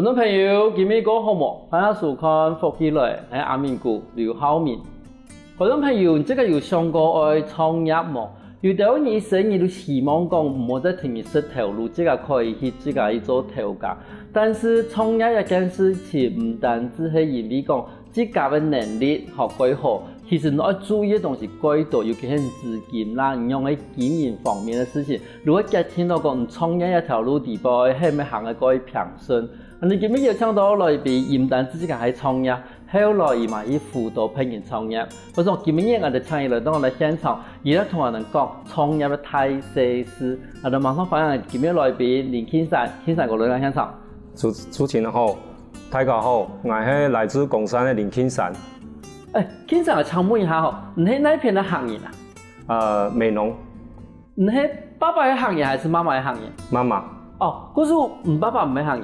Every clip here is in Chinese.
观众朋友，今日过好冇？欢迎收看福起來，係阿明哥劉浩明。觀眾朋友，這個有想過愛創業冇？有啲人生意都希望講唔好再聽你識頭路，這個可以去這個去做頭家。但是創業一件事情，唔單止係因為講自家嘅能力學幾好，其實你要注意嘅東西幾多，尤其係資金啦，你用喺經營方面嘅事情。如果一聽到講你創業一條路地步，係咪行嘅可以平順？你今日要請到來賓，唔單止自己係創業，後來伊嘛去輔導別人創業。我想今日我哋請伊來到我哋現場，伊咧同我哋講創業嘅大細事。我哋馬上歡迎今日來賓林慶山，慶山過來到現場。主持人好，大家好，我係來自公山嘅林慶山。慶山，我請問一下吼，你係哪一片嘅行業啊？美容。你係爸爸嘅行業還是媽媽嘅行業？媽媽。哦，可是你爸爸唔係行業。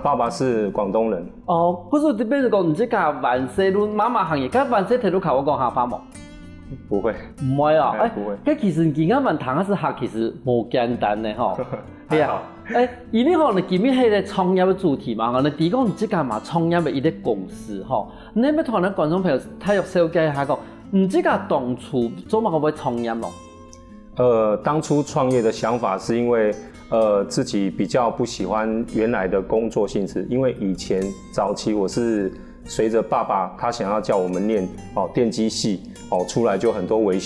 爸爸是廣東人。哦，可是比如講，你即家萬世路媽媽行業，咁萬世睇到考我講下法冇？不會。唔會啊？不會。咁其實而家問唐是客，其實冇簡單嘅吼。係啊。因為吼，你今日係個創業嘅主題嘛，我哋第一個你即家嘛創業嘅一個公司吼，你係咪同咱觀眾朋友睇入紹介下講，你即家當初做乜會創業咯？當初創業的想法是因為自己比較不喜歡原來的工作性質，因為以前早期我是隨着爸爸他想要叫我們念電機系出來就很多維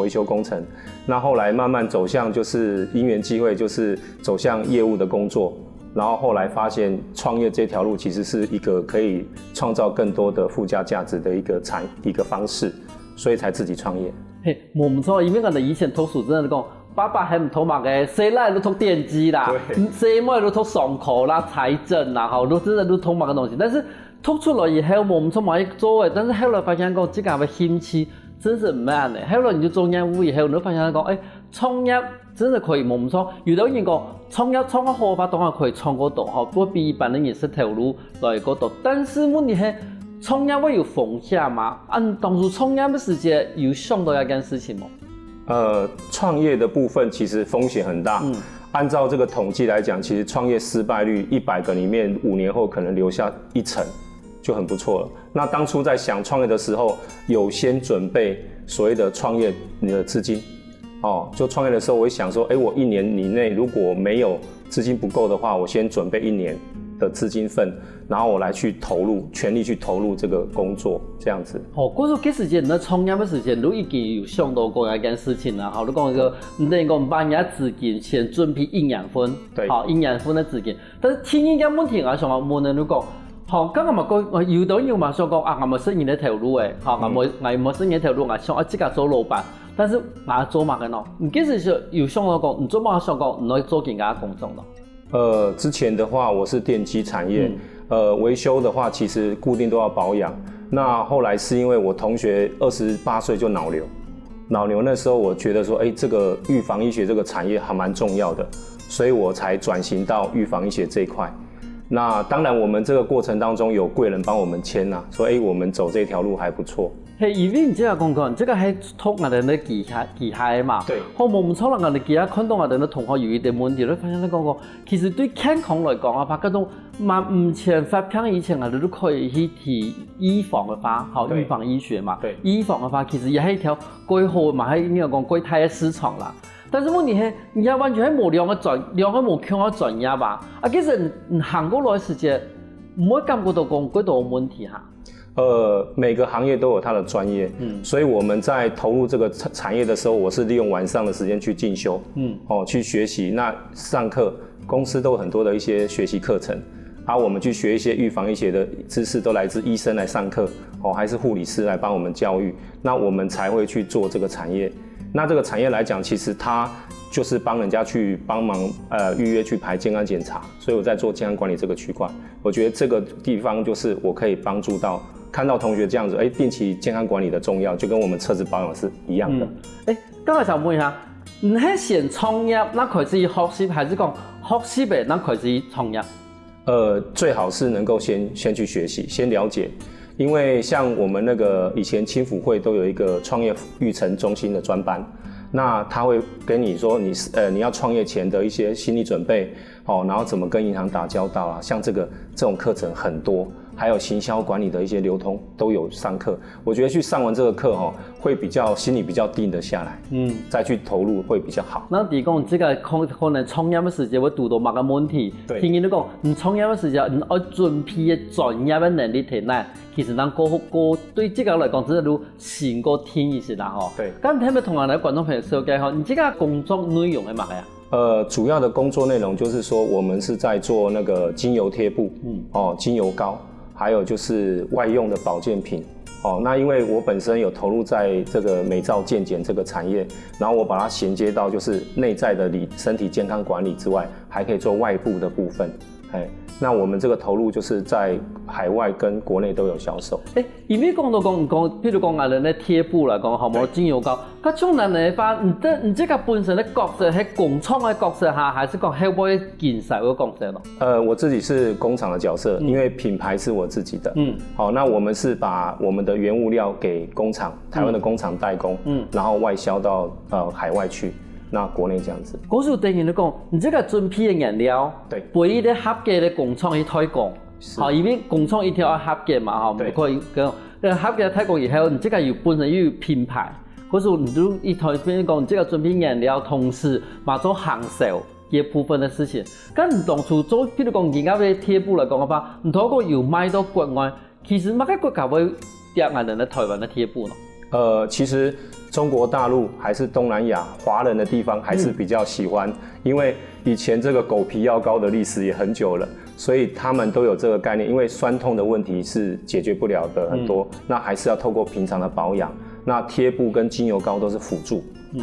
修工程，那後來慢慢走向就是因緣機會，就是走向業務的工作，然後後來發現創業這條路其實是一個可以創造更多的附加價值的一個方式，所以才自己創業。冇唔錯，因為我哋以前讀書真係講，爸爸係唔讀乜嘅，細奶都讀電機啦，細妹都讀商科啦、財政啦，都真係都讀乜嘅東西。但是讀出來以後冇唔錯乜嘢做嘅，但是後來發現講自己嘅興趣真是唔啱嘅。後來你就做業務以後，你都發現講，創業真係可以冇唔錯。有啲人講創業創個好法，當然可以創嗰度，不過比一般人也是條路來嗰度。但是問題係創業會有風險嘛？當初創業嘅時間有想到一件事情冇？創業的部分其實風險很大。按照這個統計來講，其實創業失敗率100個裡面5年後可能留下1成，就很不錯了。那當初在想創業的時候，有先準備所謂的創業你的資金。就創業的時候，我會想說，我1年以內如果沒有資金不夠的話，我先準備1年的資金份，然後我來去投入，全力去投入這個工作，這樣子。嗰時時間，你創業嘅時間都已經有想到過一件事情啦。你講個，你等於講把人家資金先準備1年份，對，1年份嘅資金。但是聽呢個問題，我想問你講，剛剛咪講，有啲人嘛想講我冇適應呢條路嘅，我冇適應呢條路，我想自己做老闆。但是我做乜嘅咯？你幾時有想到講，你做乜想講，你可以做其他工作咯？之前的話我是電機產業，維修的話其實固定都要保養。那後來是因為我同學28歲就腦瘤，那時候我覺得說，這個預防醫學這個產業還蠻重要的，所以我才轉型到預防醫學這一塊。那當然我們這個過程當中有貴人幫我們簽啦，說我們走這條路還不錯。因為你這個講，這個係讀我哋嘅技巧嘛。對。好冇唔錯啦，我哋其他看到我哋嘅同學有一點問題，你發現你講其實對健康來講啊，把嗰種唔前發病以前我哋都可以去提預防嘅話，預防醫學嘛。對。預防嘅話，其實也係一條幾好嘛，係應該講幾大嘅市場啦。但是問題係，而家完全係冇兩個冇強嘅專業吧？其實你行過來時間，唔會感覺到講幾多問題嚇。每個行業都有它的專業，所以我們在投入這個產業的時候，我是利用晚上的時間去進修，去學習。那上課，公司都有很多的一些學習課程，我們去學一些預防醫學的知識，都來自醫生來上課，還是護理師來幫我們教育，那我們才會去做這個產業。那這個產業來講，其實它就是幫人家去幫忙預約去排健康檢查，所以我在做健康管理這個區塊，我覺得這個地方就是我可以幫助到。看到同學這樣子，定期健康管理的重要，就跟我們車子保養是一樣的。剛才想問一下，你係先創業，那開始學習，還是講學習那開始創業？最好是能夠先去學習，先了解，因為像我們那個以前青輔會都有一個創業育成中心的專班，那他會跟你說你要創業前的一些心理準備，哦，然后怎么跟银行打交道啊，像这种课程很多。还有行销管理的一些流通都有上课，我觉得去上完这个课会比较心里比较定得下来，再去投入会比较好。那你讲这个可能创业的时候会遇到某个问题，听你讲，你创业的时候你要准备的专业的能力提呢，其实咱对这个来讲，真的如成个天意是啦吼。对。刚才没同样的观众朋友说解吼，你这个工作内容是嘛呀？主要的工作内容就是说，我们是在做那个精油贴布，精油膏。还有就是外用的保健品，那因为我本身有投入在这个美照健检这个产业，然后我把它衔接到就是内在的身体健康管理之外，还可以做外部的部分，那我们这个投入就是在海外跟国内都有销售。因为讲到譬如讲我哋咧贴布来讲，好冇精油膏，咁种人嚟法，你这个本身的角色係工厂的角色下，还是讲係會競賽的角色咯？我自己是工厂的角色，因为品牌是我自己的。好，那我们是把我们的原物料给工厂，台湾的工厂代工，然后外销到海外去。那国内这样子，嗰時等於你講，你這個準備的原料，對，俾啲合格的工廠去推廣，好，因為工廠一定要合格嘛，哈，唔可以講，合格推廣以後，你這個有本身有品牌，嗰時你都一推邊講，你這個準備原料，同時嘛做行銷一部分的事情，咁你當初做，譬如講而家嘅貼布嚟講嘅話，你透過有賣到國外，其實乜個國家會訂我哋嘅台灣的貼布呢？其实中国大陆还是东南亚华人的地方还是比较喜欢，因为以前这个狗皮药膏的历史也很久了，所以他们都有这个概念，因为酸痛的问题是解决不了的很多，那还是要透过平常的保养，那贴布跟精油膏都是辅助。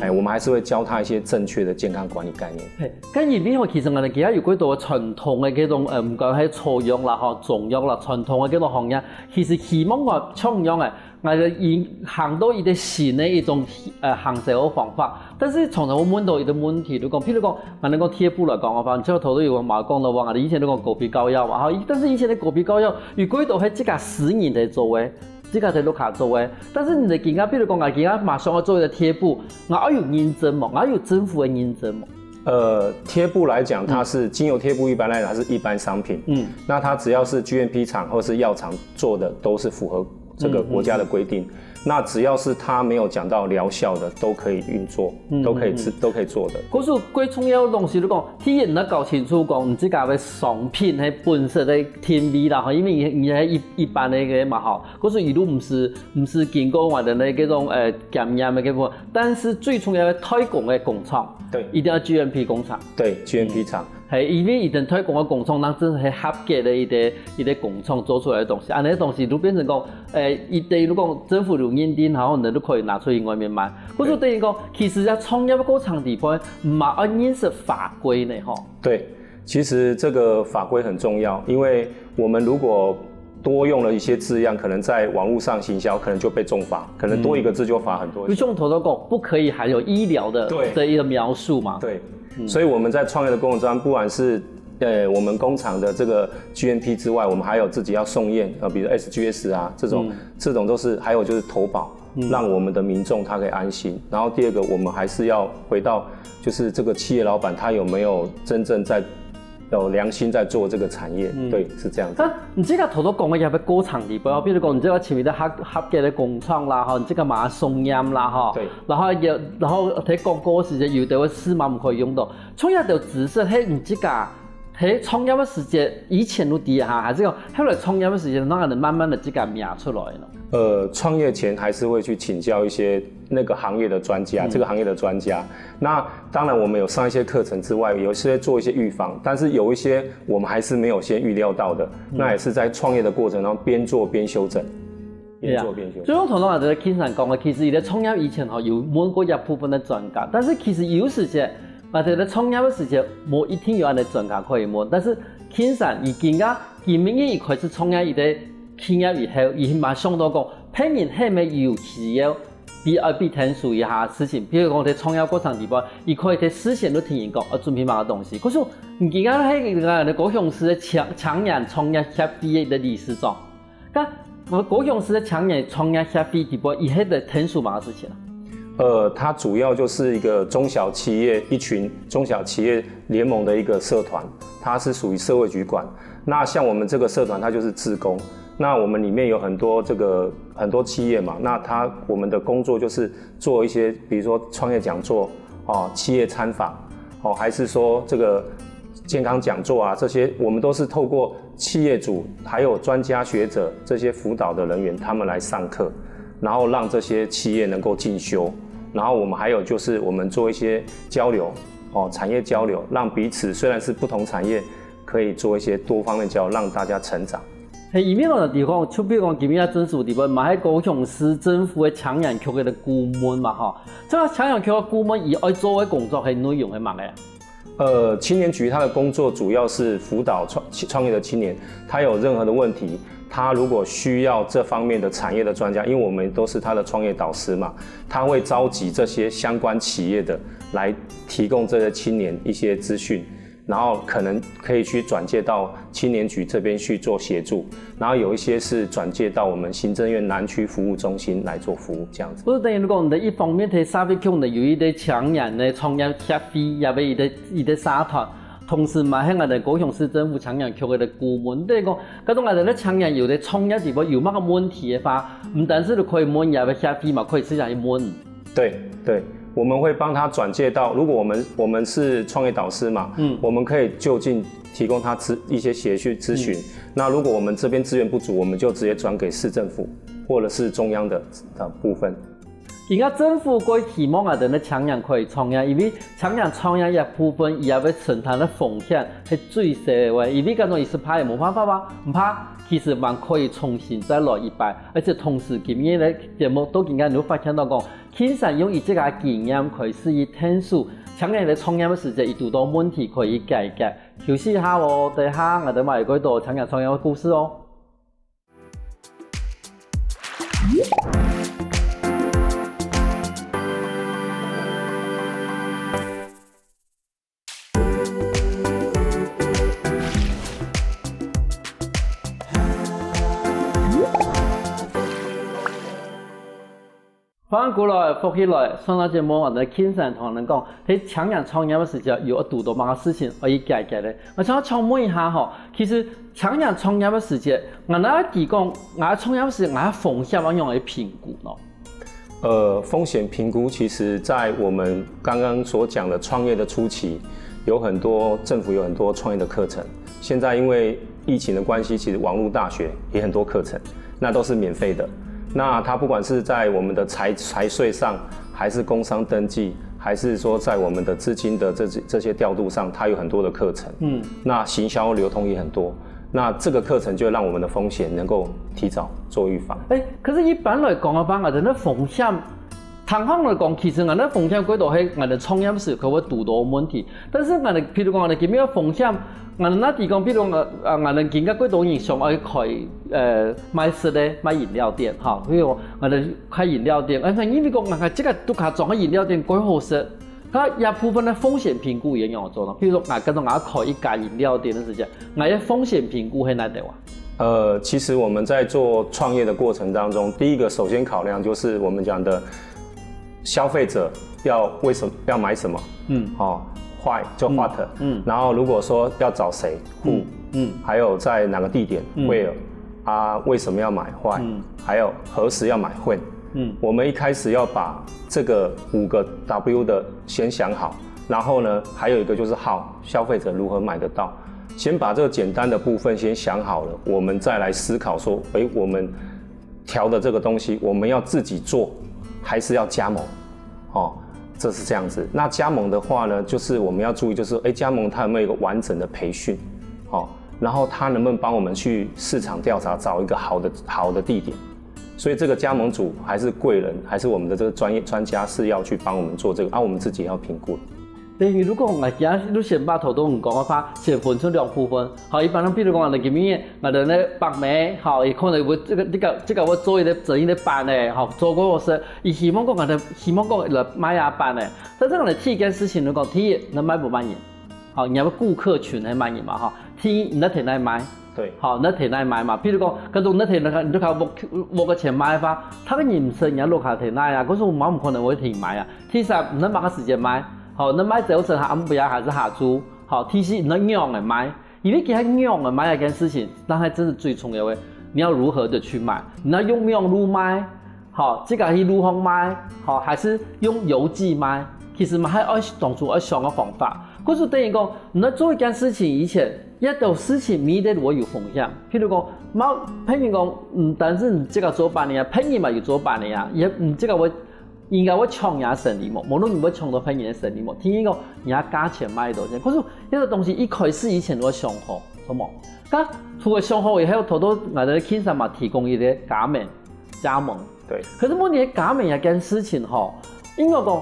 我们还是会教他一些正确的健康管理概念。咁而呢個其實我哋而家有幾多傳統嘅幾種唔講係草藥啦、中藥啦，傳統嘅幾種行業，其實希望我創樣嘅，我哋行到一啲新嘅一種行銷嘅方法。但是常常會問到一個問題，就講譬如講，我哋講貼布嚟講嘅話，之後頭都有話講到話，我哋以前都講狗皮膏藥嘛，但是以前嘅狗皮膏藥，如果都係即個10年嚟做嘅。這個在錄卡做誒，但是你哋而家，譬如講，我而家馬上要做一個貼布，我要有認證嘛，我要有政府的認證嘛。貼布來講，它是精油貼布，一般來講它是一般商品。那它只要是 GMP 廠或是藥廠做的，都是符合這個國家的規定。那只要是它沒有講到療效的，都可以運作，都可以做的。嗰時最重要的東西，你講，體驗得搞清楚講，你自家嘅商品係本身嘅甜味啦，因為你係一般嘅個嘛吼，嗰時一路唔是經過我哋嘅嗰種檢驗嘅部分，但是最重要嘅推廣嘅工廠，對，一定要 GMP 工廠，對 GMP 廠。係因為一定推廣嘅工廠，那真係合格嘅一啲工廠做出來嘅東西，安尼東西都變成講，一啲如果政府有認定，然後你都可以拿出去外面賣。嗰種等於講，其實喺創業過程地方，唔係要認識法規呢，吼。對，其實這個法規很重要，因為我們如果多用了一些字樣，可能在網絡上行銷，可能就被重罰，可能多一個字就罰很多。就像頭先講，不可以含有醫療的一個描述嘛。對。所以我們在創業的過程中，不管是我們工廠的這個 GMP 之外，我們還有自己要送驗，比如 SGS 啊這種都是，還有就是投保，讓我們的民眾他可以安心。然後第二個，我們還是要回到，就是這個企業老闆他有沒有真正在有良心在做這個產業，對，是這樣子。但你這個頭都講嘅有個過程地方，比如講你這個前面的合格的工廠啦，你這個馬送驗啦，對，然後睇廣告時間有啲絲碼唔可以用到，創業就只是喺你這個喺創業的時間以前都低下，還是講後來創業的時間讓人慢慢的這個苗出來呢？創業前還是會去請教一些那個行業的專家，這個行業的專家。那當然我們有上一些課程之外，有些做一些預防，但是有一些我們還是沒有先預料到的，那也是在創業的過程中邊做邊修正。邊做邊修正。所以我同我哋經常講嘅，其實你創業以前有問過一部分的專家，但是其實有時間或者在創業的時間冇一定有人的專家可以問，但是經常而家見面一開始創業一啲企業以後，伊馬上都講，聘人係咪有需要必聽述一下事情，比如講喺創業過程地方，伊可以喺事先都聽人講，準備某個東西。可是而家喺高雄市嘅長陽創業協會嘅理事長，咁高雄市嘅長陽創業協會地方，伊喺度聽述某個事情它主要就是一个中小企业一群中小企业联盟的一个社团，它是属于社会局管。那像我们这个社团，它就是志工。那我们里面有很多企业嘛，那我们的工作就是做一些，比如说创业讲座企业参访还是说这个健康讲座啊，这些我们都是透过企业主还有专家学者这些辅导的人员，他们来上课，然后让这些企业能够进修。然后我们还有就是我们做一些交流产业交流，让彼此虽然是不同产业，可以做一些多方面交流，让大家成长。伊面个地方，就比如讲今日真实地方，嘛喺高雄市政府的抢阳局嘅顾问嘛，哈，这个抢阳局的顾问伊爱做嘅工作係內容係乜嘅？青年局它的工作主要是辅导创业的青年，他有任何的问题，他如果需要这方面的产业的专家，因为我们都是他的创业导师嘛，他会召集这些相关企业的来提供这些青年一些资讯。然后可能可以去转介到青年局这边去做协助，然后有一些是转介到我们行政院南区服务中心来做服务，这样子。不是等于讲，你一方面睇社會局呢有一啲搶人嘅創業協會，也俾一啲社團，同時嘛喺我哋高雄市政府搶人局嘅顧問，即係講，嗰種我哋咧搶人有啲創業地方有乜個問題嘅話，唔單止你可以問也俾協會嘛，可以私下去問。對對。我们会帮他转介到，如果我们是创业导师嘛，我们可以就近提供他一些协助咨询。那如果我们这边资源不足，我们就直接转给市政府或者是中央的部分。而家政府佢希望我哋咧搶人可以創業，因為搶人創業一部分伊也要承擔嘅風險係最少嘅，因為嗰種意思怕冇辦法吧？唔怕，其實還可以重新再來一擺，而且同時今日咧節目都更加你會發現到講，其實用伊這個經驗可以使伊聽數搶人嘅創業嘅時節，伊遇到問題可以解決。休息下喎，等下我哋咪講到搶人創業嘅故事哦。翻過來，復起來，上到節目我哋傾神同人講，喺搶人創業嘅時候，有一多乜嘅事情可以解決咧。我想請問一下嗬，其實搶人創業嘅時候，我哋提供我哋創業時，我哋風險點樣去評估呢？風險評估其實在我們剛剛所講的創業的初期，政府有很多創業的課程。現在因為疫情的關係，其實網絡大學也很多課程，那都是免費的。那它不管是在我們的財稅上，還是工商登記，還是說在我們的資金的這些調度上，它有很多的課程。那行銷流通也很多。那這個課程就讓我們的風險能夠提早做預防。可是一般來講嘅話，我哋嘅風險，坦白來講，其實我哋風險嗰度係我哋創業時佢會遇到問題，但是我哋譬如講我哋見咩風險。我哋那地方，比如我哋見嘅幾多人想去開賣食咧，賣飲料店，嚇，譬如我哋開飲料店，因為講我哋這個都卡裝嘅飲料店幾好食，佢一部分嘅風險評估也要做咯。譬如說，我開一家飲料店嘅時候，我嘅風險評估係哪度啊？其實我們在做創業的過程當中，第一個首先考量就是我們講的消費者要買什麼，Why 就 what，然後如果說要找誰 who，還有在哪個地點 where，為什麼要買 why，還有何時要買 when，我們一開始要把這個5個 W 的先想好，然後呢，還有一個就是 how，消費者如何買得到，先把這個簡單的部分先想好了，我們再來思考說，我們調的這個東西，我們要自己做，還是要加盟，這是這樣子。那加盟的話呢，就是我們要注意，就是加盟它有沒有一個完整的培訓，然後它能不能幫我們去市場調查，找一個好的地點。所以這個加盟組還是貴人，還是我們的這個專家是要去幫我們做這個，我們自己要評估。如果我而家你先把頭都唔講嘅話，先分出兩部分。好，一般人，比如講我哋見面，我哋咧白眉，好，可能會這個我做一啲整一啲班咧，好，做嗰個事，伊希望講我哋希望講嚟買下班咧。但係我哋第一件事情，如果第一，你買不滿意，好，你有顧客群嚟滿意嘛，哈，第一你得停嚟買，对，好，那提奶买嘛，譬如講，嗰種那提你都靠冇個錢買法，他個人生也落下提奶啊，嗰種冇唔可能會停買啊。其實唔能買個時間買，好，你買早晨下暗不要還是下晝，好，其實你養嚟買，因為其實養嚟買一件事情，但係真係最重要嘅，你要如何的去買，你要用養路買，好，這個係路行買，好，還是用郵寄買，其實咪係要當初要想個方法。嗰就等於講，你做一件事情以前，一到事情免得我有風險。譬如講，冇朋友講，但是你這個做半年啊，朋友嘛有做半年啊，也這個我應該我搶人生意嘛，無論你會搶到朋友的生意嘛，聽講人家價錢買到錢。可是呢個東西一開始以前我想好，好冇？咁除了想好以後，好多我哋經常嘛提供一啲加盟。對。可是問題加盟一件事情吼，應該講，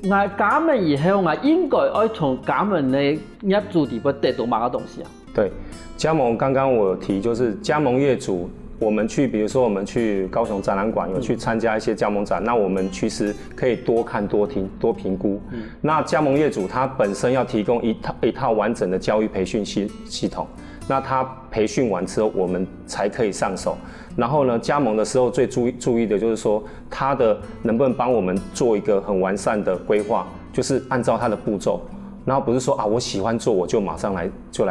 我加盟以後，我應該要從加盟的業主底部得到某個東西啊。對，加盟剛剛我有提，就是加盟業主，我們去，比如說我們去高雄展覽館有去參加一些加盟展，那我們其實可以多看、多聽、多評估。那加盟業主他本身要提供一套完整的教育培訓系統，那他培訓完之後，我們才可以上手。然後呢，加盟的時候最注意的就是說，他的能不能幫我們做一個很完善的規劃，就是按照他的步驟，然後不是說啊我喜歡做我就馬上來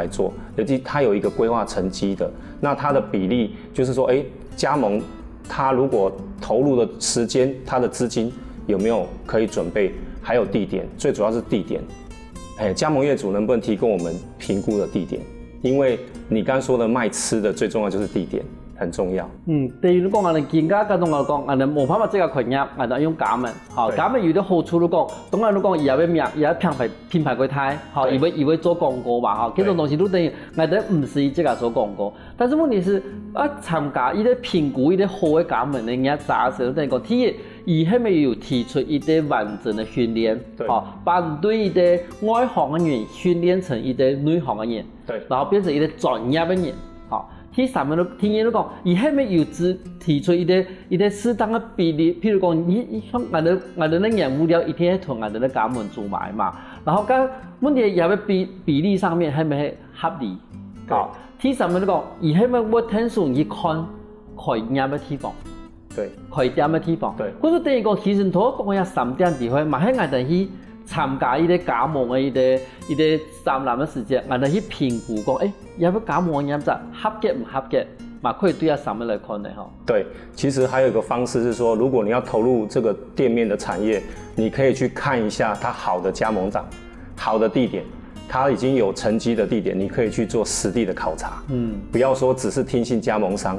做，尤其他有一個規劃成績的，那他的比例就是說，加盟他如果投入的時間，他的資金有沒有可以準備，還有地點，最主要是地點，加盟業主能不能提供我們評估的地點？因為你剛說的賣吃的最重要就是地點。很重要。第二你講我哋見家嗰種我講，我哋冇辦法即刻群入，我哋用加盟，好，加盟有啲好處你講，當然你講以後嘅名，以後品牌佢睇，好，以為做廣告吧，哈，這種東西都等於我哋唔是即刻做廣告，但是問題是啊，參加一啲評估一啲好嘅加盟嘅嘢紮實，等於講第一，以後咪要提出一啲完整嘅訓練，好，把對一啲外行嘅人訓練成一啲內行嘅人，對，然後變成一啲專業嘅人，好。第三個聽人講，以後咪要提出一啲適當嘅比例，譬如講，我哋嘅業務了一天同我哋嘅加盟做買嘛，然後個問題也要比例上面係咪合理？好，第三個講，以後咪我聽從去看開業嘅地方，對，開店嘅地方，對，嗰個等於講，其實同我講嘅3點地方，嘛係我哋去參加一啲加盟嘅一啲展覽嘅時間，我哋去評估講，要不加盟嘅業者合格唔合格，嘛可以對下上面來看嘅哈。對，其實還有一個方式是說，如果你要投入這個店面的產業，你可以去看一下它好的加盟長、好的地點，它已經有成績的地點，你可以去做實地的考察。不要說只是聽信加盟商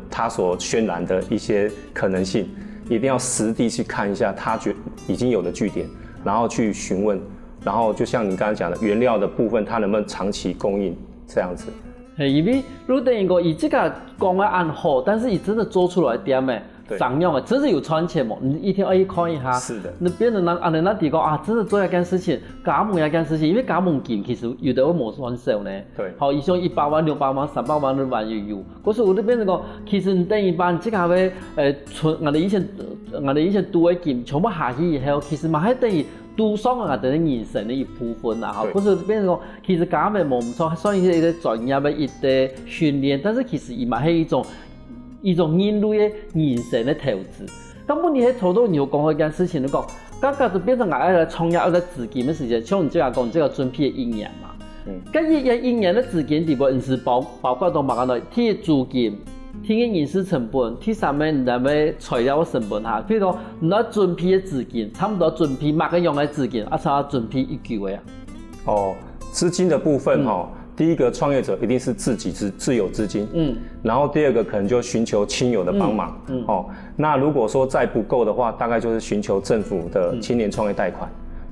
他所渲染的一些可能性，一定要實地去看一下他已經有的據點。然後去詢問，然後就像你剛才講的原料的部分，它能不能長期供應這樣子？因為如果等於講，以這個講得按好，但是你真的做出來點咩？上樣的真是有賺錢嘛？你一定要去看一下。是的。你別人那地講啊，真的做一件事情，加盟一件事情，因為加盟金其實有的會冇算少呢。對。好，以上100萬、600萬、300萬的萬也有。嗰時我哋變成講，其實你等於把這個嘅我哋以前賭嘅金全部下去以後，其實嘛係等於賭上我哋人生的一部分啦。好，嗰時變成講，其實加盟冇唔錯，算一啲專業嘅一啲訓練，但是其實伊嘛係一種人類的人生的投資。咁問題係好多人有講一件事情，你講，咁就變成我哋創業一個資金的時間，像你這個講，這個準備1年嘛。咁1年的資金地部，唔是包括到乜嘢？第租金，第人事成本，第三個你咪材料成本嚇。譬如講，你要準備的資金，差唔多準備乜個用的資金，差唔多準備1個月啊。哦，資金的部分哈。第一個創業者一定是自己自有資金，然後第二個可能就尋求親友的幫忙，那如果說再不夠的話，大概就是尋求政府的青年創業貸款，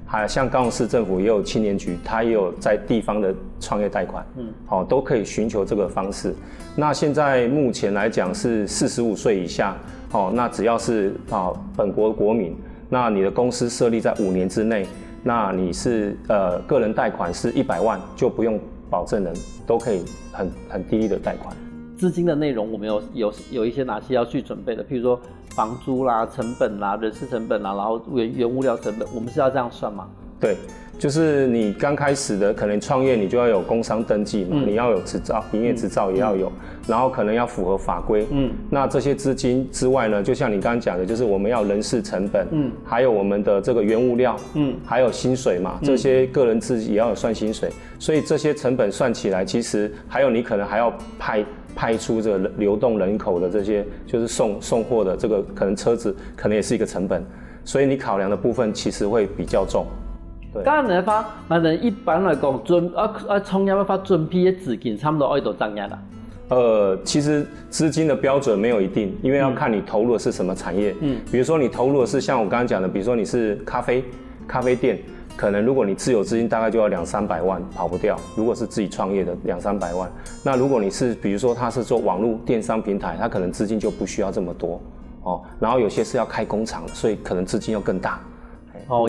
還有像高雄市政府也有青年局，它也有在地方的創業貸款，都可以尋求這個方式。那現在目前來講是45歲以下，那只要是本國國民，那你的公司設立在5年之內，那你是個人貸款是100萬就不用。保證人都可以很低的貸款。資金的內容我們有一些哪些要去準備的？譬如說房租啦、成本啦、人事成本啦，然後原物料成本，我們是要這樣算嗎？對，就是你刚开始的可能创业，你就要有工商登记嘛，你要有执照，营业执照也要有，然后可能要符合法规。那这些资金之外呢，就像你刚刚讲的，就是我们要人事成本，还有我们的这个原物料，还有薪水嘛，这些个人自己也要有算薪水，所以这些成本算起来，其实还有你可能还要派出这个流动人口的这些，就是送货的这个可能车子，可能也是一个成本，所以你考量的部分其实会比较重。对，当然发，一般来讲，创业要发准批的资金，差不多要多少年啦？其实资金的标准没有一定，因为要看你投入的是什么产业。比如说你投入的是像我刚刚讲的，比如说你是咖啡店，可能如果你自有资金大概就要200-300万，跑不掉。如果是自己创业的200-300万，那如果你是比如说他是做网络电商平台，他可能资金就不需要这么多哦。然后有些是要开工厂，所以可能资金要更大。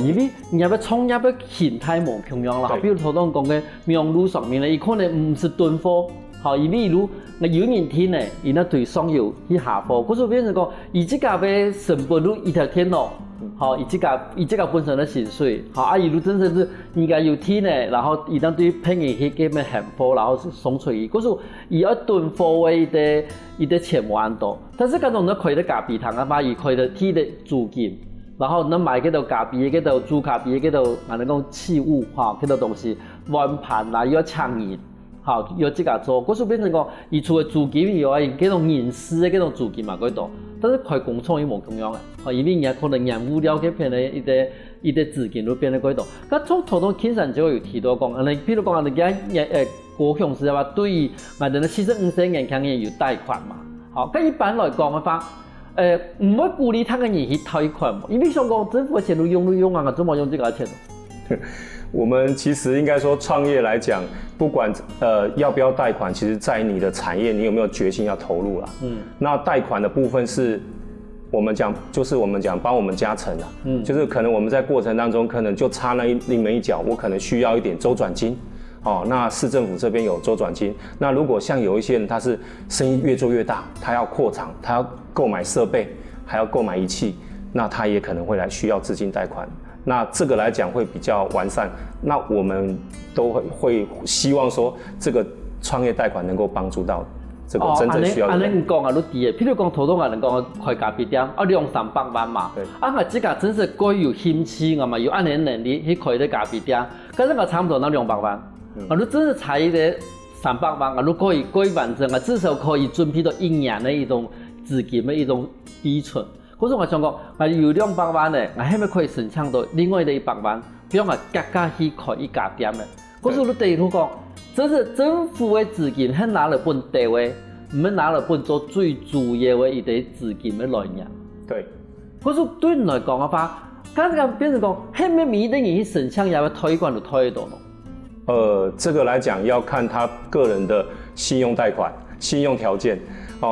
因为你要创业的形态无同样啦，比如头先讲的网络上面咧，伊可能唔是囤货，因为有人听咧，伊那对上游去下货，可是变成讲，伊这家要成本如一条天咯，伊这家本身的薪水，伊如真正是人家有听咧，然后伊那对朋友去给咩下货，然后送出去，可是伊要囤货的伊的钱无安多，但是嗰种咧开得咖啡堂啊，把伊开得提的租金。然后咱买嗰度咖啡，嗰度煮咖啡，嗰度我哋讲器物，嗰度东西碗盘啦，要抢银，要自家做。嗰时变成讲，伊除了租金以外，嗰种隐私嘅嗰种租金嘛嗰度，但是开工厂伊无咁样嘅，因为人家可能养物料嗰片咧，伊的资金都变喺嗰度。咁从头到青山就有提到讲，譬如讲人家高雄市話對於我哋45歲年輕人有貸款嘛，咁一般來講嘅話。唔會鼓勵他嘅人去貸款嘛，因為香港政府的錢都用啊，怎麼用這個錢？我們其實應該說創業來講，不管要不要貸款，其實在你的產業，你有沒有決心要投入啦？那貸款的部分是我們講，就是我們講幫我們加成啦，就是可能我們在過程當中可能就差那臨門一腳，我可能需要一點週轉金。那市政府這邊有週轉金。那如果像有一些人，他是生意越做越大，他要擴廠，他要購買設備，還要購買儀器，那他也可能會來需要資金貸款。那這個來講會比較完善。那我們都會希望說，這個創業貸款能夠幫助到這個真正需要的人。你講都對嘅，譬如講頭先人講開咖啡店，200-300萬嘛，我這個真是該有興趣嘛，有按年能力去開啲咖啡店，咁這個差唔多那200萬。如真是才的300萬，如可以完成至少可以準備到1年的一種資金的一種比存。可是我想講，有200萬的，我係咪可以申請到另外的100萬，比如我家去開一家店的。可是你對如講，這是政府的資金，係拿了本地位，唔係拿了本做最主要的一個資金的來源。對。可是對你來講的話，剛才變成講，係咪每個人去申請要推廣就推得到咯？這個來講要看他個人的信用貸款、信用條件，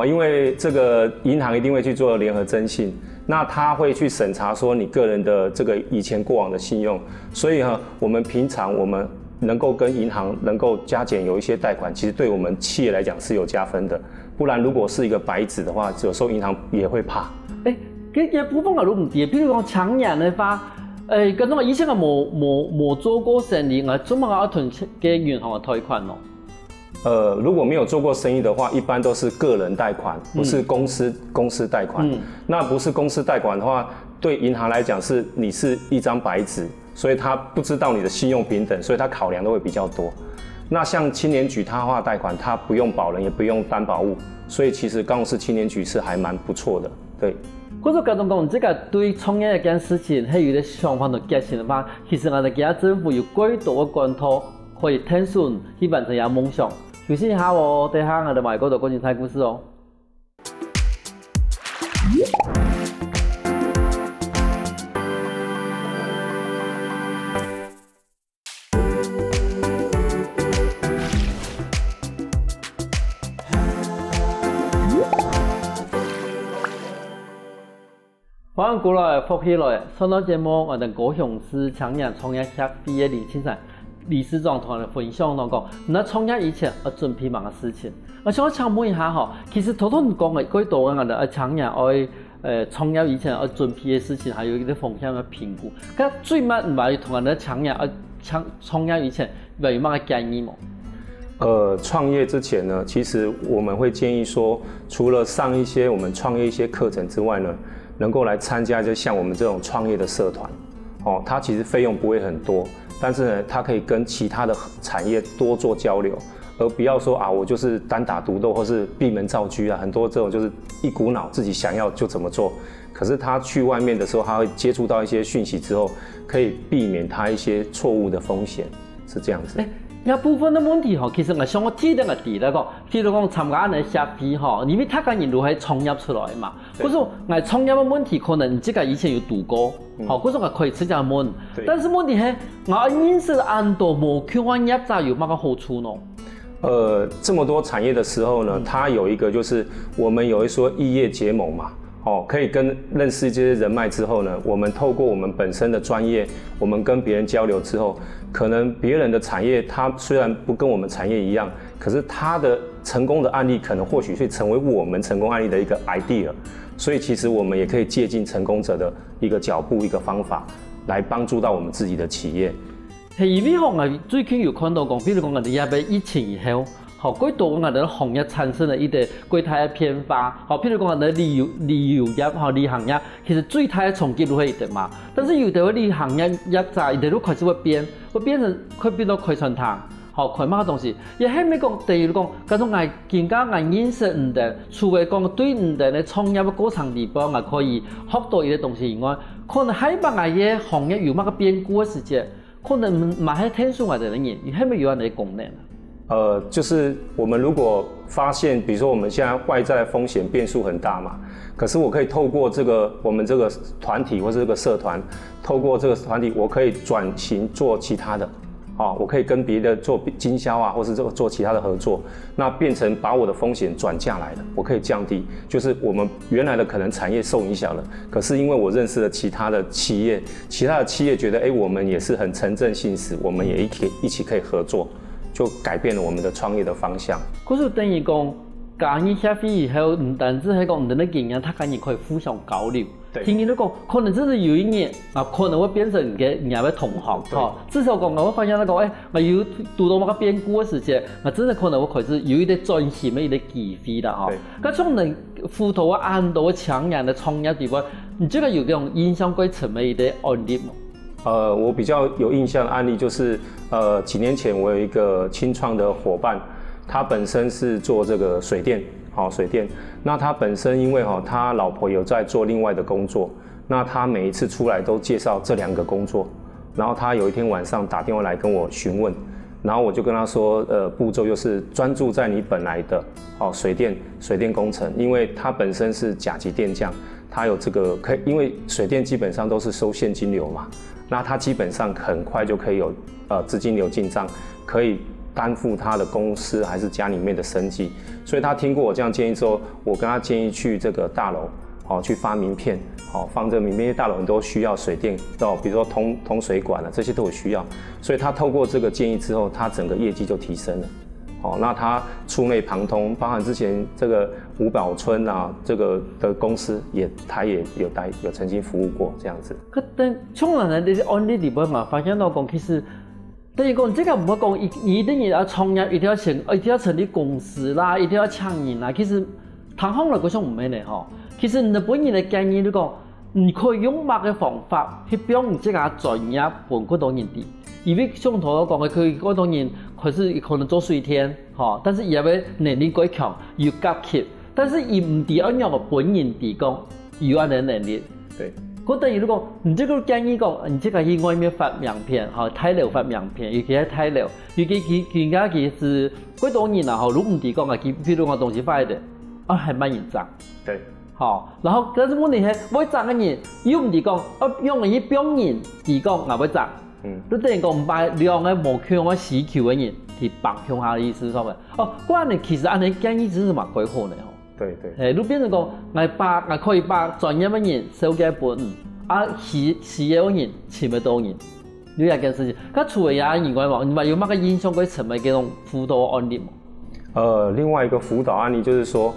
因為這個銀行一定會去做聯合徵信，那他會去審查說你個人的這個以前過往的信用，所以我們平常我們能夠跟銀行能夠加減有一些貸款，其實對我們企業來講是有加分的，不然如果是一個白紙的話，有時候銀行也會怕。這部分我都唔知，比如講搶人的話。嗰種以前我冇做過生意，我怎麼要同嘅銀行嘅貸款咯？如果沒有做過生意的話，一般都是個人貸款，不是公司貸款。那不是公司貸款的話，對銀行來講是你是一張白紙，所以他不知道你的信用平等，所以他考量都會比較多。那像青年局他化貸款，他不用保人，也不用擔保物，所以其實高雄市青年局是還蠻不錯的，對。嗰種講，這個對創業一件事情係有啲想法同決心嘅話，其實我哋而家政府有幾多嘅關頭可以聽順去完成有夢想。休息一下喎，等下我哋埋嗰度講精彩故事哦。歡迎過來復起來，上到節目我哋高雄市青年創業協會嘅李青山理事長同我哋分享講，那創業以前要準備乜嘅事情？我想請問一下嗬，其實頭先講嘅幾多我哋青年愛創業以前要準備嘅事情，還有一啲風險嘅評估。咁最尾唔係同我哋青年要创业以前有乜嘅建議冇？创业之前呢，其实我们会建议说，除了上一些我们创业一些课程之外呢，能够来参加就像我们这种创业的社团，哦，它其实费用不会很多，但是呢，它可以跟其他的产业多做交流，而不要说啊，我就是单打独斗或是闭门造车啊，很多这种就是一股脑自己想要就怎么做。可是他去外面的时候，他会接触到一些讯息之后，可以避免他一些错误的风险，是这样子。有部分的問題其實我想我提兩個點嚟講，譬如講參加你社會因為他個人都係創業出來嘛，嗰種我創業嘅問題可能這個以前有讀過，嗰種我可以直接問。但是問題係我認識很多冇去創業者有乜個好處呢？這麼多產業的時候呢，它有一個就是我們有一說異業結盟嘛。可以跟認識這些人脈之後呢，我們透過我們本身的專業，我們跟別人交流之後，可能別人的產業，它雖然不跟我們產業一樣，可是它的成功的案例，可能或許會成為我們成功案例的一個 idea。所以其實我們也可以借鑑成功者的一個腳步、一個方法，來幫助到我們自己的企業。係因為我最近有看到講，比如講我哋也俾疫情以後。幾多我哋嘅行業產生了一啲巨大嘅變化，譬如講我哋旅遊業、旅行業，其實最大嘅衝擊都係一啲嘛。但是有啲旅行業就一啲都開始會變成佢變到開餐廳，開乜東西。亦係咪講第二講，嗰種係更加係認識唔同，除咗講對唔同嘅創業嘅過程地方，我可以學到一啲東西以外，可能喺乜嘢行業有乜個變故嘅時節，可能唔係天數我哋嘅人，亦係咪有人嘅功能？就是我們如果發現，比如說我們現在外在風險變數很大嘛，可是我可以透過我們這個團體或者這個社團，透過這個團體，我可以轉型做其他的，我可以跟別的做經銷啊，或是做其他的合作，那變成把我的風險轉嫁來了，我可以降低，就是我們原來的可能產業受影響了，可是因為我認識了其他的企業覺得，我們也是很誠正信實，我們也一起可以合作。就改變了我們的創業的方向。可是等於講，加入社會以後，唔單止係講唔同嘅經驗，他跟你可以互相交流。聽你都講，可能真係有一年啊，可能會變成人家嘅同行。至少講，我會發現講，我有讀到某個變故嘅時節，我真係可能會開始有一啲轉型嘅一啲機會啦。咁種能輔導我很多強人嘅創業地方，你這個有這種印象歸成為一啲案例嗎？我比較有印象的案例就是幾年前我有一個青創的夥伴，他本身是做這個水電，水電。那他本身因為他老婆有在做另外的工作，那他每一次出來都介紹這兩個工作。然後他有一天晚上打電話來跟我詢問，然後我就跟他說，步驟就是專注在你本來的水電工程，因為他本身是甲級電匠，他有這個可以，因為水電基本上都是收現金流嘛。那他基本上很快就可以有資金流進賬，可以擔負他的公司還是家裡面的生計。所以他聽過我這樣建議之後，我跟他建議去這個大樓，去發名片，放這個名片，因為大樓很多需要水電，比如說通水管啊，這些都有需要。所以他透過這個建議之後，他整個業績就提升了。那他觸類旁通，包含之前這個五寶村啊，這個的公司他也有曾經服務過這樣子。但從來呢啲案例裏邊嘛，發現到講其實，等於講這個唔好講一定要創業，一定要成立公司啦，一定要搶人啦。其實談行來嗰種唔係咧嗬。其實你本人嘅建議你講，你可以用乜嘅方法去表現這個專業本嗰種人哋。因為上頭講嘅佢嗰種人，佢是可能做水電，但是因為能力夠強，有夾級，但是伊唔係按樣個本人嚟講有安嘅能力。對。嗰等於講，你這個建議講，你這個去外面發名片，大樓發名片，尤其係大樓，尤其佢家其實嗰種人啊，如果唔係講啊，佢譬如講東西發的，係蠻嚴重。對。然後但是問題係，會賺嘅人，又唔係講，用嚟表現嚟講，我會賺。你等於講唔係兩個無強嘅需求嘅人，去幫向下的意思，係咪？嗰樣其實安尼建議只是蠻幾好嘅。對對。你變成講，我可以把專業嘅人收幾本，需要嘅人請唔到人，呢一件事情。咁除咗也以外嘛，你話有乜個影響佢成為嗰種輔導案例嗎？另外一個輔導案例就是說，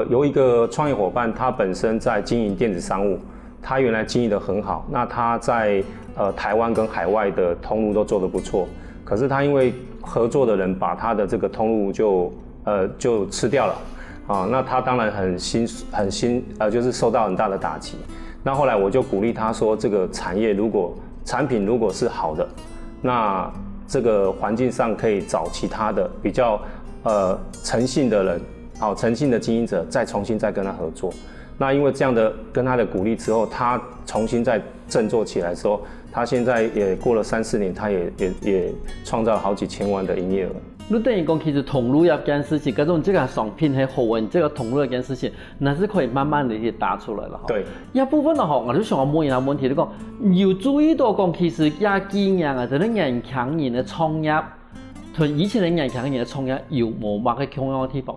有一個創業夥伴，他本身在經營電子商務。他原来经营得很好，那他在台湾跟海外的通路都做得不错，可是他因为合作的人把他的这个通路就吃掉了啊，那他当然就是受到很大的打击。那后来我就鼓励他说，这个产品如果是好的，那这个环境上可以找其他的比较诚信的人，诚信的经营者重新跟他合作。那因为这样的跟他的鼓励之后，他重新再振作起来之后，他现在也过了3-4年，他也创造了好几千万的营业额。你等于讲，其实通路这件事情，各种这个商品是好的，这个通路这件事情，那是可以慢慢的去打出来了。对，一部分的我就想要问一下问题，你讲有注意到讲，其实也几年啊，这个年轻人的创业，同以前的年轻人的创业有冇某个同样的地方？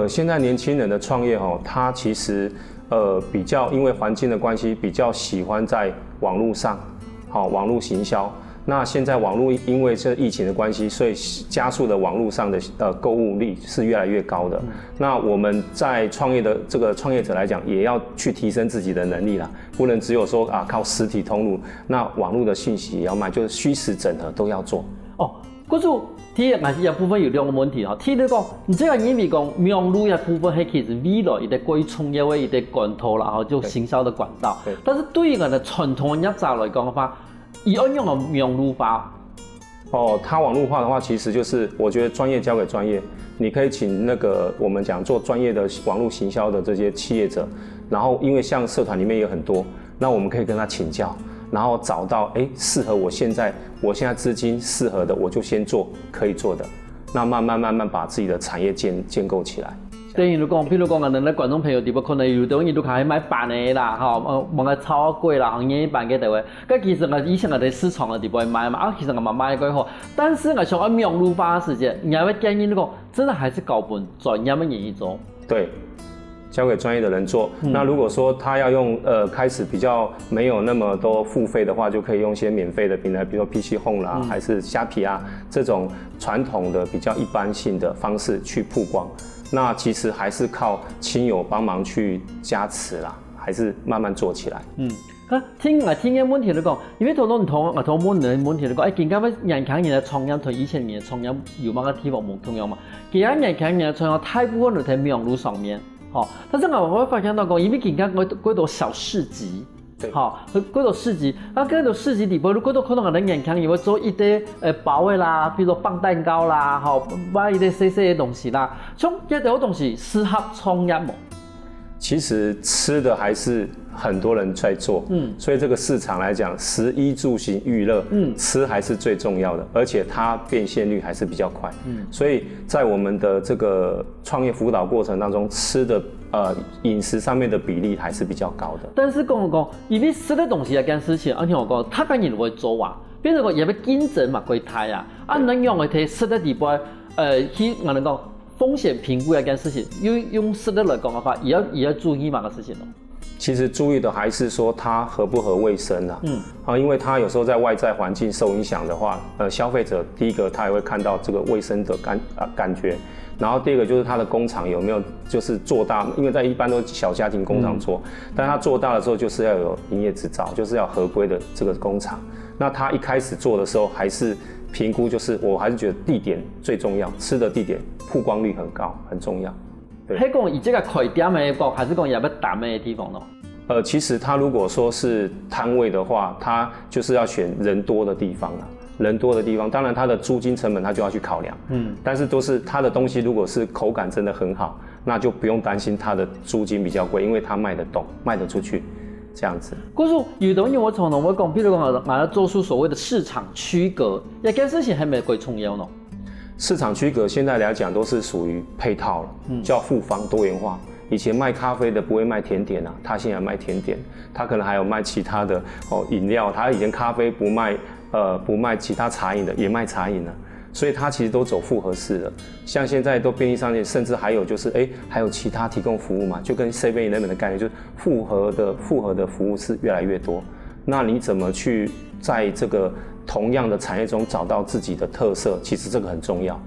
现在年轻人的创业他其实比较因为环境的关系，比较喜欢在网络上，网络行销。那现在网络因为这疫情的关系，所以加速的网络上的购物力是越来越高的。那我们在创业的这个创业者来讲，也要去提升自己的能力啦，不能只有说靠实体通路，那网络的讯息也要卖，就是虚实整合都要做。嗰种第一也部分有2个问题第一讲，你这个因为讲网络的部分係其實未來一個可以創業嘅一個管道啦，就行銷的管道。但是對於我哋傳統業者來講嘅話，以按用網絡化。它網絡化的話，其實就是我覺得專業交給專業，你可以請那個我們講做專業的網絡行銷的這些企業者，然後因為像社團裡面有很多，那我們可以跟他請教。然後找到適合我現在資金適合的，我就先做可以做的，那慢慢把自己的產業建構起來。等於譬如講，我哋咧觀眾朋友哋可能有啲人都開始買板嘅啦，問個炒貴啦，行業板嘅地位。咁其實我以前我哋市場嘅地位買嘛，其實我買過好，但是我想要網絡化嘅時間，你要建議講，真的還是搞本專業嘅人去做。對。交給專業的人做。那如果說他要用開始比較沒有那麼多付費的話，就可以用一些免費的平台，比如說 PC Home 啦，還是蝦皮啊這種傳統的比較一般性的方式去曝光。那其實還是靠親友幫忙去加持啦，還是慢慢做起來。聽嘅問題嚟講，因為同問人問題嚟講，見今日年輕人嘅創業同以前人嘅創業有乜個地方唔同樣嘛？而家年輕人嘅創業大部分都喺網絡上面。但是我會發現到講，因為而家嗰度小市集，嗰度市集，嗰度市集地方，嗰度可能我哋年輕人會做一啲包嘅啦，譬如說放蛋糕啦，買一啲細細嘅東西啦，像一啲好東西適合創業冇？其實吃的還是很多人在做，所以這個市場來講，食衣住行娛樂，吃還是最重要的，而且它變現率還是比較快，所以在我們的這個創業輔導過程當中，吃的飲食上面的比例還是比較高的。但是講，因為食的東西一件事情，而且我講，他個人會做啊，變成講也要競爭嘛，佢睇啊，能用嘅睇食的地方，去我哋講。風險評估一件事情，用食的來講的話，也要注意嘛個事情咯。其實注意的還是說它合不合衛生啊。因為它有時候在外在環境受影響的話，消費者第一個他也會看到這個衛生的感覺，然後第二個就是它的工廠有沒有就是做大，因為在一般都小家庭工廠做，但它做大了之後就是要有營業執照，就是要合規的這個工廠。那他一開始做的時候還是評估，就是我還是覺得地點最重要，吃的地點曝光率很高，很重要。係講以這個開店的講，還是講也要打咩地方咯？其實他如果說是攤位的話，他就是要選人多的地方啦。人多的地方，當然他的租金成本他就要去考量。但是都是他的東西，如果是口感真的很好，那就不用擔心他的租金比較貴，因為他賣得動，賣得出去。這樣子，嗰種有等於我從頭我講，譬如講我要做出所謂的市場區隔，一件事情係咪幾重要呢？市場區隔現在來講都是屬於配套了，叫複方多元化。以前賣咖啡的不會賣甜點啊，他現在賣甜點，他可能還有賣其他的飲料，他以前咖啡不賣其他茶飲的，也賣茶飲了。所以它其實都走複合式的，像現在都便利商店，甚至還有就是還有其他提供服務嘛，就跟 7-11的概念，就是複合的服務是越來越多。那你怎麼去在這個同樣的產業中找到自己的特色？其實這個很重要。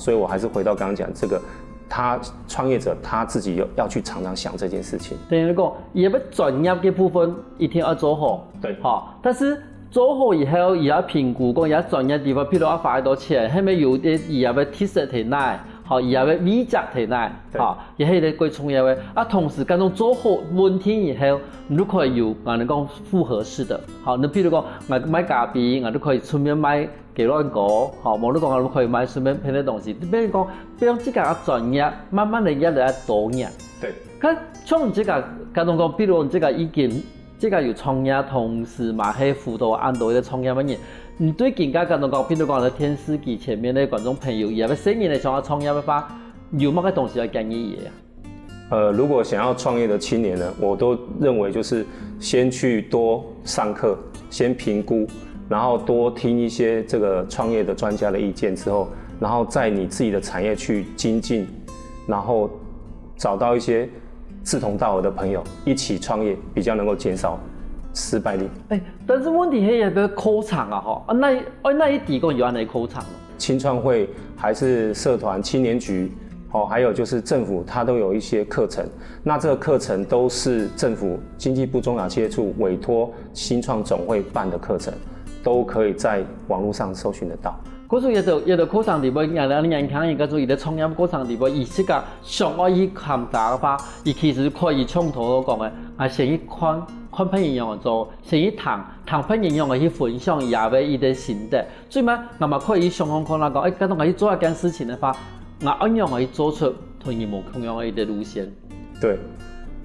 所以我還是回到剛剛講這個他创业者他自己要去常常想这件事情。等于讲，也要专业的部分一定要做好，对，好，但是做好以后也要评估，讲也要专业地方，譬如要花多少钱，係咪有啲也要 test 睇耐，好，也要 V 值睇耐，好，也係你貴創業嘅，啊，同時嗰種做好問題以後，你都可以有我哋講複合式的，好，你譬如講我買咖啡，我都可以順便買雞卵糕，好，冇你講我都可以買順便配啲東西，比如講，比如這個專業，慢慢地越來越多樣，對，佢像這個嗰種講，比如這個已經。這個有創業同時嘛，係輔導按到嘅創業乜嘢？你對更加咁多講，譬如講喺電視機前面嘅觀眾朋友，也要新人嚟想要創業嘅話，有乜嘅東西要建議嘅？如果想要創業的青年呢，我都認為就是先去多上課，先評估，然後多聽一些這個創業的專家的意見之後，然後在你自己的產業去精進，然後找到一些志同道合的朋友一起創業，比較能夠減少失敗率。但是問題係一個考場啊，吼，那一地個有安尼考場？青創會還是社團青年局，還有就是政府，它都有一些課程。那這個課程都是政府經濟部中小企業處委託新創總會辦的課程，都可以在網絡上搜尋得到。嗰種亦就考場地方，人輕人嗰種伊咧創業考場地方，伊即個上愛去參加嘅話，伊其實可以從頭到講嘅，啊先去看朋友樣做，先去談朋友樣嘅去分享也為伊嘅心得，最尾我咪可以上網看啦講，嗰種我去做一件事情嘅話，我按樣可以做出同伊無同樣嘅一個路線。對。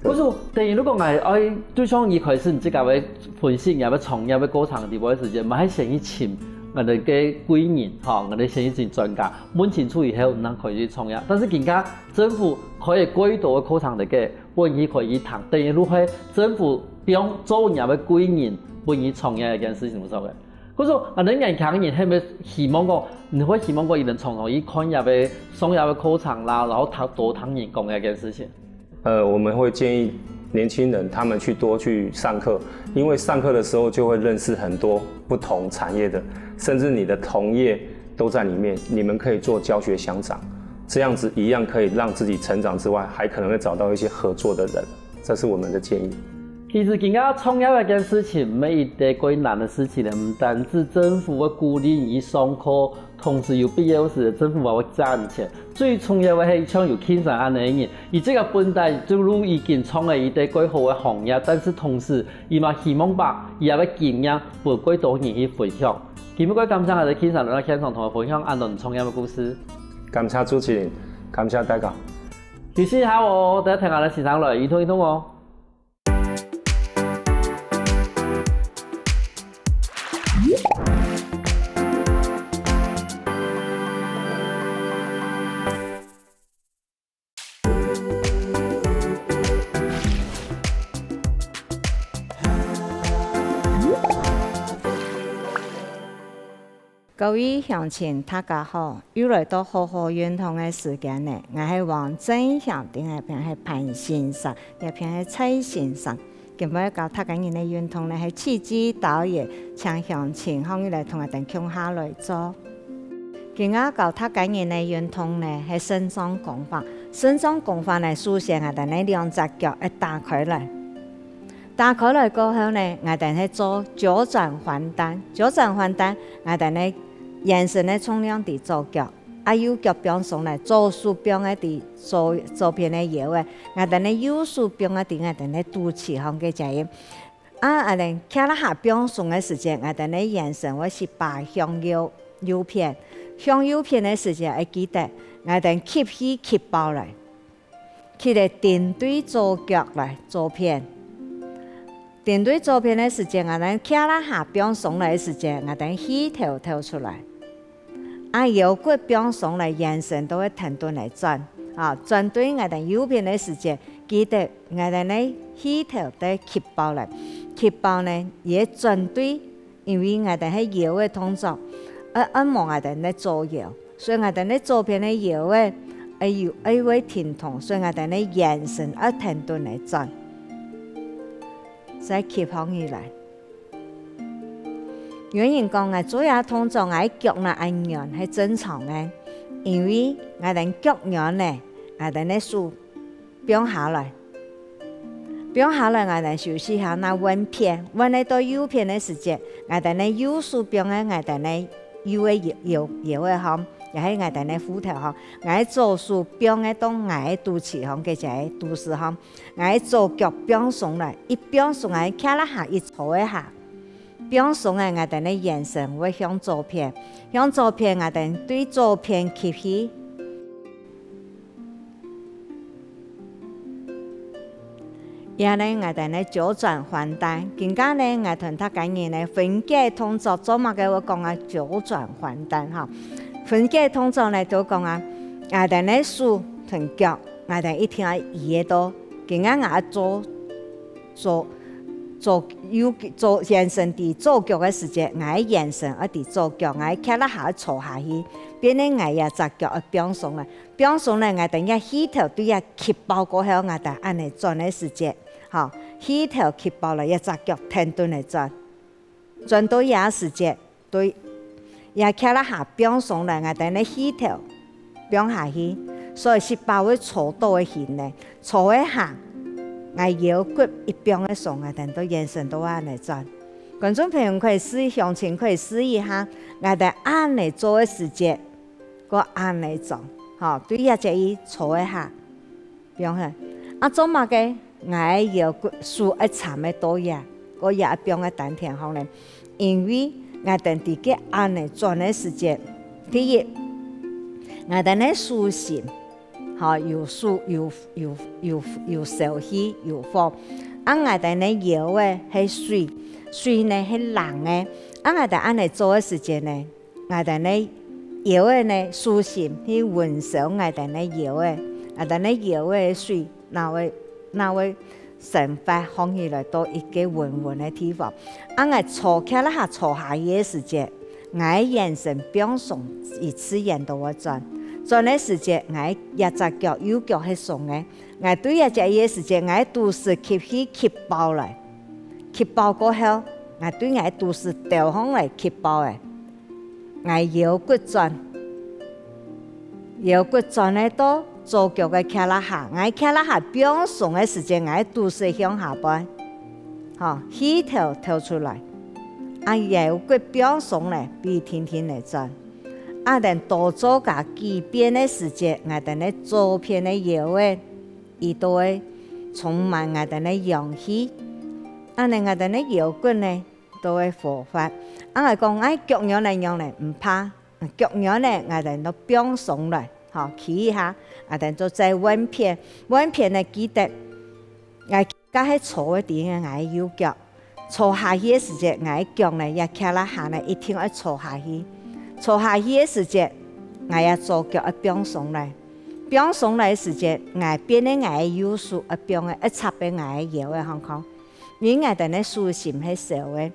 嗰種等於如果我愛對象伊開始唔知個為分析，也要創業要考場地方嘅時間，咪係先去尋。我哋嘅貴人，我哋先去專家問清楚以後，咱可以去創業。但是而家政府可以幾多嘅考場嚟嘅，本意可以談。等於如果政府幫做人嘅貴人，本意創業一件事情冇錯嘅。嗰種我哋人強人係咪希望講，你會希望講，伊能從頭去看入嘅商業嘅考場啦，然後多談人工嘅一件事情。我們會建議年輕人他們去多去上課，因為上課的時候就會認識很多不同產業的，甚至你的同業都在裡面，你們可以做教學相長，這樣子一樣可以讓自己成長之外，還可能會找到一些合作的人，這是我們的建議。其實而家創業一件事情，唔係一啲幾難的事情咧，唔單止政府會鼓勵你上課，同時有必要時政府話會賺錢。最重要嘅係像有輕鬆安尼嘅，而這個本來就如已經創了一啲幾好嘅行業，但是同時伊嘛希望把伊嘅經驗俾幾多人去分享。今日感謝我哋輕鬆來現場同我分享安頓創業嘅故事。感謝主持人，感謝大家。謝謝下我，大家聽下嚟時常來一通哦。各位鄉親大家好，又來到好好運動嘅時間呢，我係王正祥，定係偏係潘先生，又偏係蔡先生。今日教大家人嘅運動呢係刺激導演，請鄉親可以來同我哋共下來做。今日教大家人嘅運動呢係伸張功法，伸張功法呢首先我哋呢兩隻腳要打開來。打開來過後呢，我哋係做左轉環單，左轉環單我哋呢。延伸的重量的左腳，右腳邊上來，左手邊的左邊的腰嘅，我哋呢右手邊的我哋呢肚臍向嘅隻嘢，我哋企喺下邊上嘅時間，我哋呢延伸我是把向右邊，向右邊的時間要記得，我哋吸氣吸爆來，吸嚟頂對左腳來左邊。頂對左邊的時間，我哋企喺下邊上來嘅時間，我哋氣頭吐出來。腰骨邊上來延伸都會停頓來轉，轉對我哋右邊的時間，記得我哋呢氣頭都吸爆來，吸爆呢也轉對，因為我哋係腰嘅動作，按摩我哋呢左腰，所以我哋呢左邊的腰嘅會停頓，所以我哋呢延伸停頓來轉，再吸放起來。有人講我做嘢動作，我腳呢按軟係正常嘅，因為我哋腳軟呢，我哋咧數變下來，變下來我哋休息下，那穩片，穩嚟到右片嘅時節，我哋咧右數變嘅我哋咧右嘅右嘅項，又喺我哋咧虎頭項，我喺左數變嘅到我喺肚臍項，佢就喺肚臍項，我喺左腳變上來，一變上來，卡啦下一坐一下。變上來，我哋咧眼神會向左邊，向左邊我哋對左邊吸氣，然後咧我哋咧左轉反彈，更加咧我同大家講咧分解動作，做乜嘅我講啊左轉反彈嚇，分解動作咧就講啊，我哋咧手同腳，我哋一定要移到，更加我做眼神伫左腳嘅時節，我眼神伫左腳，我卡啦下坐下去，變咧我也隻腳變上來，變上來我哋一起頭對一吸爆過後，我哋按嚟轉嘅時節，嚇起頭吸爆來一隻腳停頓嚟轉，轉到也時節對也卡啦下變上來，我哋咧起頭變下去，所以是包會坐到嘅線咧，坐一下。我腰骨一變嘅上啊，等到眼神都按嚟轉。觀眾朋友可以試，鄉親可以試一下，我哋按嚟做嘅時節，個按嚟做，嚇對一隻伊坐一下，變下。啊做乜嘅？我腰骨數一長嘅多嘢，個也變嘅丹田好咧。因為我哋啲嘅按嚟轉嘅時節，第一，我哋咧舒心。嚇，又舒又受氣又放，我哋咧腰嘅係水，水咧係冷嘅。我哋按嚟做嘅時間咧，我哋咧腰嘅咧舒心去溫熟我哋咧腰嘅，我哋咧腰嘅水，那會成塊放起來到一個溫溫嘅地方。我哋坐起來下坐下嘅時間，我眼神變上一次眼到我轉。轉嘅時節，我一隻腳右腳係上嘅，我對一隻嘢時節，我肚臍吸氣吸爆來，吸爆過後，我對我肚臍掉向來吸爆嘅，我腰骨轉嚟到左腳嘅卡啦下，我卡啦下變上嘅時節，我肚臍向下擺，嚇氣頭跳出來，腰骨變上來，鼻天天嚟轉。我哋多做個幾遍嘅時節，我哋咧左邊嘅腰嘅，伊都會充滿我哋嘅陽氣。我哋咧腰骨咧都會活發。我講腳樣嚟用咧唔怕，腳樣咧我哋都變上來，嚇企一下，我哋就再穩片咧記得，我家喺坐嘅點嘅我右腳，坐下去嘅時節，我腳咧也卡啦下咧一定要坐下去。坐下去嘅時節，我也左腳一變上來，變上來嘅時節，我變咧我右手一變嘅一插喺我腰嘅項口，因為我哋咧舒心係少嘅，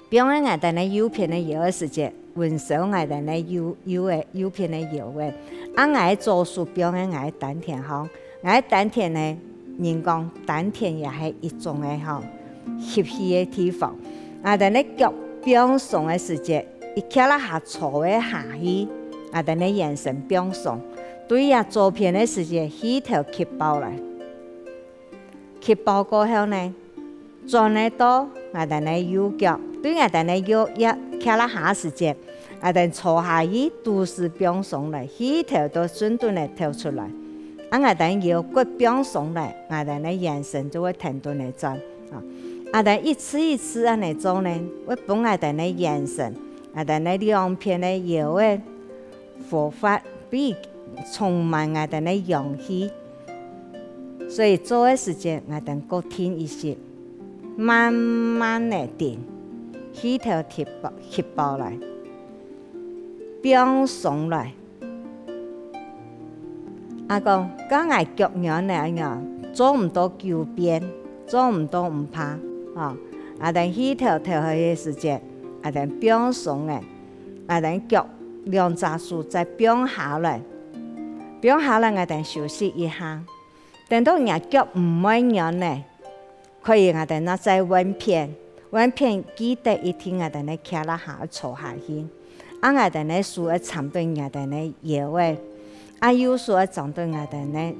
變咧我哋咧右邊嘅腰嘅時節，溫熟我哋咧右邊嘅腰嘅，我左手變咧我丹田項，我丹田咧人講丹田也係一種嘅項吸氣嘅地方，我哋咧腳變上嘅時節。一卡啦下坐嘅下去，我哋咧眼神變上，對呀左邊嘅時節，氣頭吸爆來，吸爆過後呢，轉嚟到我哋咧右腳，對我哋咧右一卡啦下時節，我哋坐下去，肚臍變上來，氣頭都順頓嚟跳出來，我哋腰骨變上來，我哋咧眼神就會停頓嚟轉，我哋一次一次咁嚟做呢，會幫我哋咧眼神。我哋咧兩邊嘅腰嘅活發，比充滿我哋咧陽氣，所以做嘅時間我哋個停一些，慢慢嚟定，氣頭吸爆來，變上來。講講我腳樣嚟做唔到九遍，做唔到唔怕，我哋氣頭跳去嘅時間。我哋變上嘅，我哋腳兩隻手再變下來，我哋休息一下。等到人腳唔滿樣咧，可以我哋再穩片記得一天我哋咧卡啦下坐下去，我哋咧數一長段我哋咧腰嘅，有时会撞到我哋呢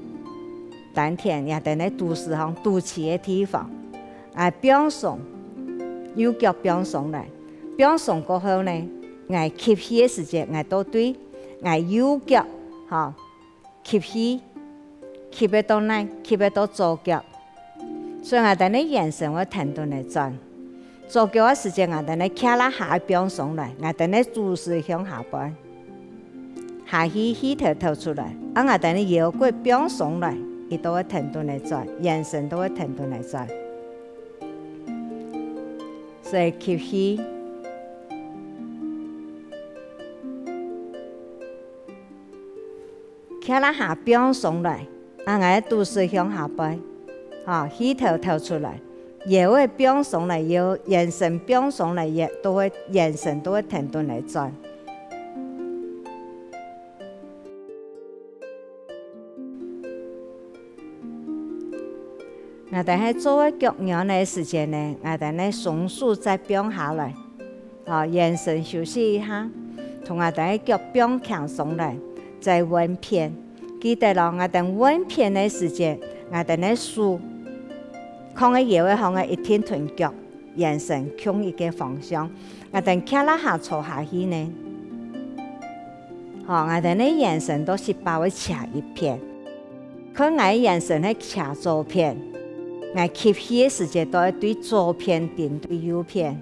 丹田，也哋呢肚时方肚脐的地方，表送右脚表送来，表送过后呢，我吸气的时间，我都对我右脚吸气，吸得到哪？吸得到左脚，所以我哋呢眼神会停顿来转。左脚的时间，我哋呢卡拉下表送来，我哋呢姿势向下摆。下去气头吐出来，我哋呢腰骨表送来，伊都会停顿来转，眼神都会停顿来转。所以吸气，卡拉下表送来，我肚子向下摆，气头吐出来，腰会表送来，眼神表送来，也都会眼神都会停顿来转。我哋喺做嘅腳仰嘅時間呢，我哋呢松樹再表下來，眼神休息一下，同我哋嘅腳表輕鬆來，再穩片。記得咯，我哋穩片嘅時間，我哋呢樹，看嘅腰嘅向嘅一天臀腳，眼神向一個方向，我哋卡拉下坐下去呢，我哋呢眼神都是包圍斜一片，佢我眼神係斜左片。我吸氣的時間都係對左片定對右片，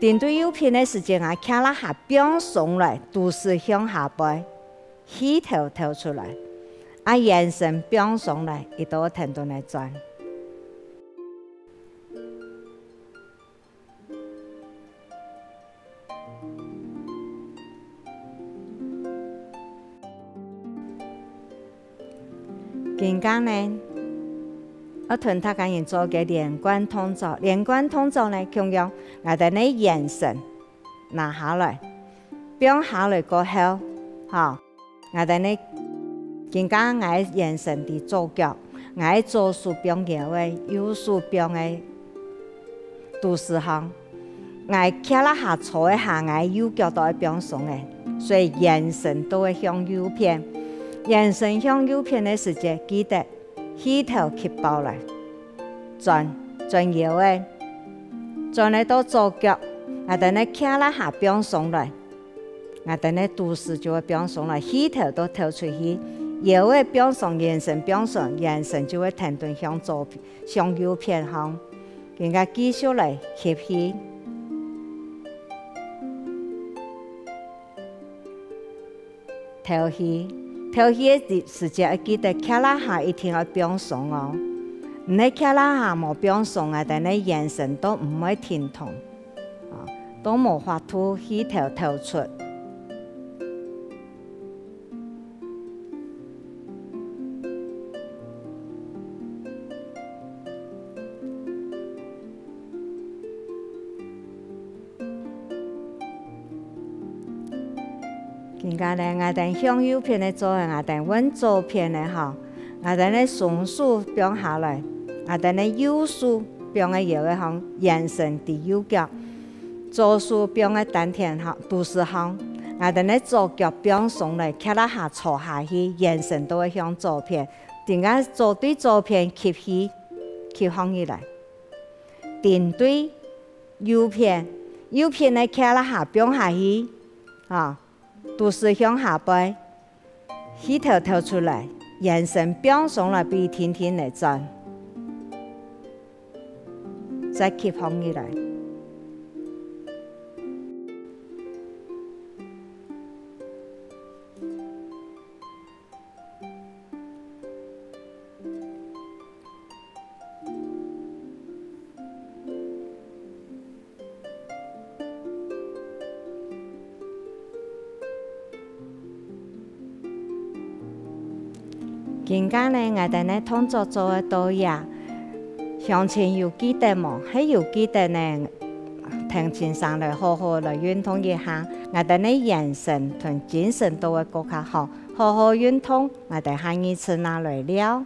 定對右片的時間，我卡拉下表送來，肚子向下擺，氣頭吐出來，眼神表送來，伊都停頓來轉。今天呢，我同大家人做嘅連貫動作，連貫動作呢，同樣我哋呢眼神拿下來，表下來過後，我哋呢今天我眼神的左腳，我左手表腰嘅，右手表嘅肚子上，我卡拉下坐一下，我右腳都係表送嘅，所以眼神都會向右邊。眼神向右邊的時間，記得氣頭吸爆來，轉腰嘅，轉嚟到左腳，我哋呢卡拉下表送來，我哋呢肚子就會表送來，氣頭都吐出去，腰嘅表送，眼神表送，眼神就會停頓向右邊行，更加繼續嚟吸氣。吐氣。吐氣的時間，記得卡拉下一定要表送哦。你卡拉下冇表送啊，但你眼神都唔會停頓，都冇法吐氣吐出。而家呢，我哋向右邊的做，我哋往左邊的我哋呢雙手表下來，我哋呢右手表喺右嘅向，眼神的右腳，左手表喺丹田肚子向，我哋呢左腳表上來，卡拉下坐下去，眼神都會向左邊，點解左對左邊吸氣，吸放起來，定對右邊，右邊呢卡拉下表下去，肚子向下擺，氣頭吐出來，眼神表上來，鼻天天來轉，再吸放起來。今天呢，我哋呢動作做得到呀，向前要記得冇？還要記得呢，停前上來好好來運動一下，我哋呢眼神同精神都會更加好，好好運動，我哋下一次拿來了。